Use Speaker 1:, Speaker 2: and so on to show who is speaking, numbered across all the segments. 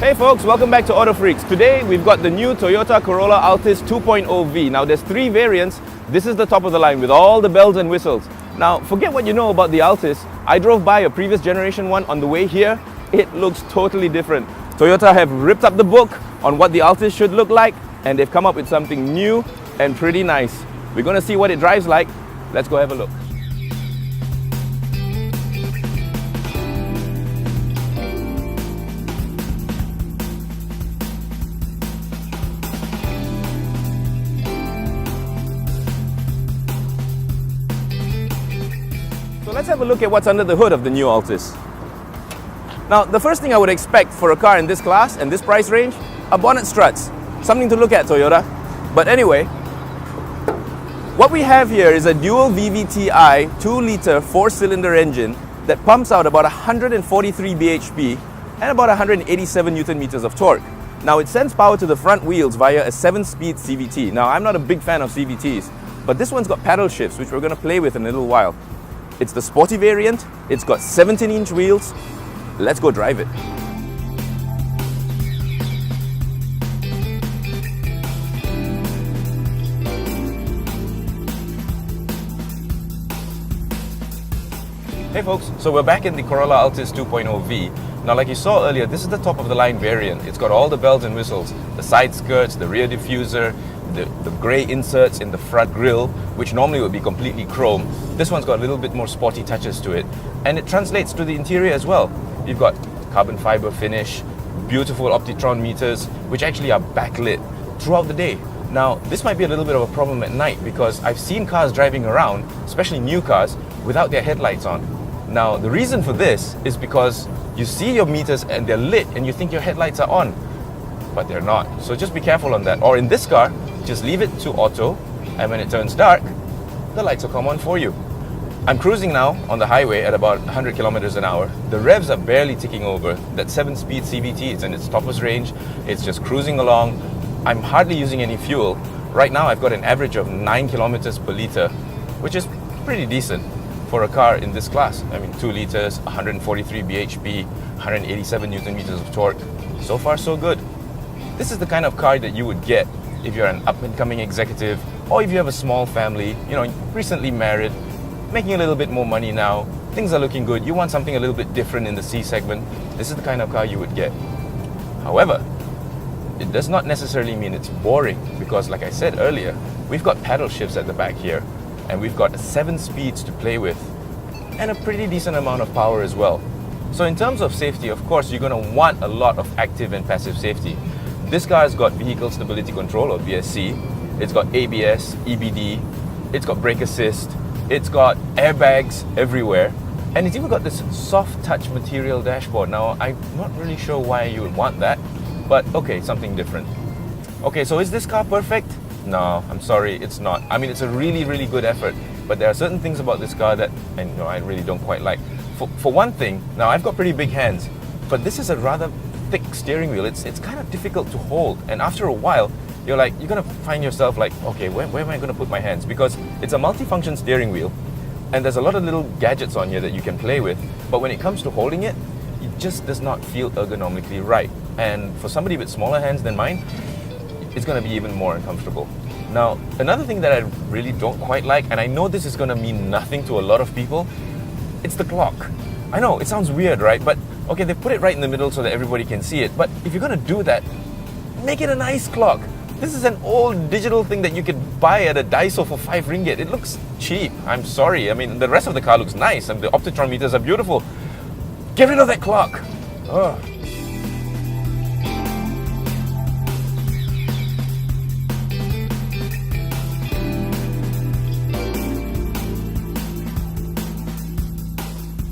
Speaker 1: Hey folks, welcome back to Auto Freaks. Today we've got the new Toyota Corolla Altis 2.0V. Now there's three variants. This is the top of the line with all the bells and whistles. Now forget what you know about the Altis. I drove by a previous generation one on the way here. It looks totally different. Toyota have ripped up the book on what the Altis should look like, and they've come up with something new and pretty nice. We're going to see what it drives like. Let's go have a look. So let's have a look at what's under the hood of the new Altis. Now, the first thing I would expect for a car in this class and this price range are bonnet struts. Something to look at, Toyota. But anyway, what we have here is a dual VVTi 2-liter 4-cylinder engine that pumps out about 143 bhp and about 187 Newton meters of torque. Now, it sends power to the front wheels via a 7-speed CVT. Now, I'm not a big fan of CVTs, but this one's got paddle shifts, which we're going to play with in a little while. It's the sporty variant. It's got 17-inch wheels. Let's go drive it. Hey folks, so we're back in the Corolla Altis 2.0V. Now like you saw earlier, this is the top of the line variant. It's got all the bells and whistles, the side skirts, the rear diffuser, the grey inserts in the front grille, which normally would be completely chrome. This one's got a little bit more sporty touches to it, and it translates to the interior as well. You've got carbon fiber finish, beautiful Optitron meters, which actually are backlit throughout the day. Now, this might be a little bit of a problem at night because I've seen cars driving around, especially new cars, without their headlights on. Now, the reason for this is because you see your meters and they're lit and you think your headlights are on, but they're not. So just be careful on that. Or in this car, just leave it to auto, and when it turns dark, the lights will come on for you. I'm cruising now on the highway at about 100 kilometers an hour. The revs are barely ticking over. That 7-speed CVT is in its toppest range. It's just cruising along. I'm hardly using any fuel. Right now I've got an average of 9 kilometers per liter, which is pretty decent for a car in this class. I mean, 2 liters, 143 bhp, 187 Newton meters of torque. So far so good. This is the kind of car that you would get if you're an up-and-coming executive, or if you have a small family, recently married, making a little bit more money now, things are looking good, you want something a little bit different in the C segment, this is the kind of car you would get. However, it does not necessarily mean it's boring, because like I said earlier, we've got paddle shifts at the back here, and we've got 7 speeds to play with, and a pretty decent amount of power as well. So in terms of safety, of course, you're going to want a lot of active and passive safety. This car has got Vehicle Stability Control, or VSC, it's got ABS, EBD, it's got brake assist, it's got airbags everywhere, and it's even got this soft touch material dashboard. Now, I'm not really sure why you would want that, but okay, something different. Okay, so is this car perfect? No, I'm sorry, it's not. I mean, it's a really, really good effort, but there are certain things about this car that I really don't quite like. For one thing, now I've got pretty big hands, but this is a rather thick steering wheel. It's kind of difficult to hold, and after a while, you're gonna find yourself like, okay, where am I gonna put my hands? Because it's a multi-function steering wheel, and there's a lot of little gadgets on here that you can play with, but when it comes to holding it, it just does not feel ergonomically right. And for somebody with smaller hands than mine, it's gonna be even more uncomfortable. Now, another thing that I really don't quite like, and I know this is gonna mean nothing to a lot of people, it's the clock. I know, it sounds weird, right? But okay, they put it right in the middle so that everybody can see it, but if you're gonna do that, make it a nice clock. This is an old digital thing that you could buy at a Daiso for 5 ringgit. It looks cheap. I'm sorry. I mean, the rest of the car looks nice and the Optitron meters are beautiful. Get rid of that clock. Oh.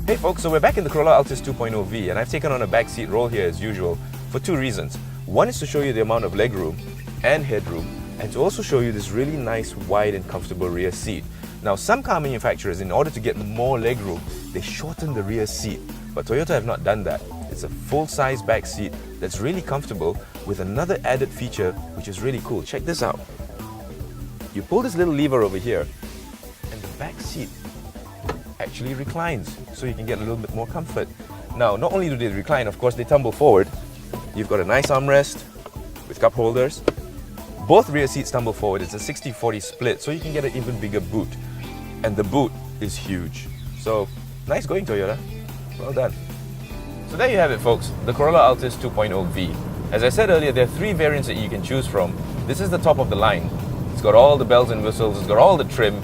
Speaker 1: Hey folks, so we're back in the Corolla Altis 2.0V, and I've taken on a backseat role here as usual for 2 reasons. One is to show you the amount of legroom and headroom, and to also show you this really nice, wide and comfortable rear seat. Now, some car manufacturers, in order to get more legroom, they shorten the rear seat, but Toyota have not done that. It's a full-size back seat that's really comfortable with another added feature which is really cool. Check this out. You pull this little lever over here, and the back seat actually reclines, so you can get a little bit more comfort. Now, not only do they recline, of course, they tumble forward, You've got a nice armrest with cup holders. Both rear seats tumble forward. It's a 60-40 split, so you can get an even bigger boot. And the boot is huge. So, nice going, Toyota. Well done. So there you have it, folks, the Corolla Altis 2.0V. As I said earlier, there are 3 variants that you can choose from. This is the top of the line. It's got all the bells and whistles, it's got all the trim.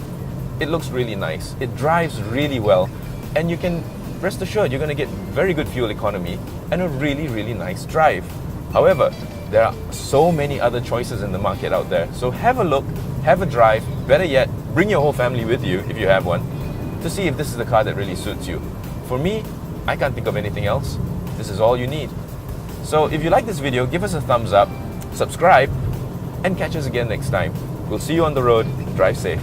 Speaker 1: It looks really nice. It drives really well. And you can rest assured you're going to get very good fuel economy and a really, really nice drive. However, there are so many other choices in the market out there. So have a look, have a drive, better yet, bring your whole family with you if you have one, to see if this is the car that really suits you. For me, I can't think of anything else. This is all you need. So if you like this video, give us a thumbs up, subscribe, and catch us again next time. We'll see you on the road. Drive safe.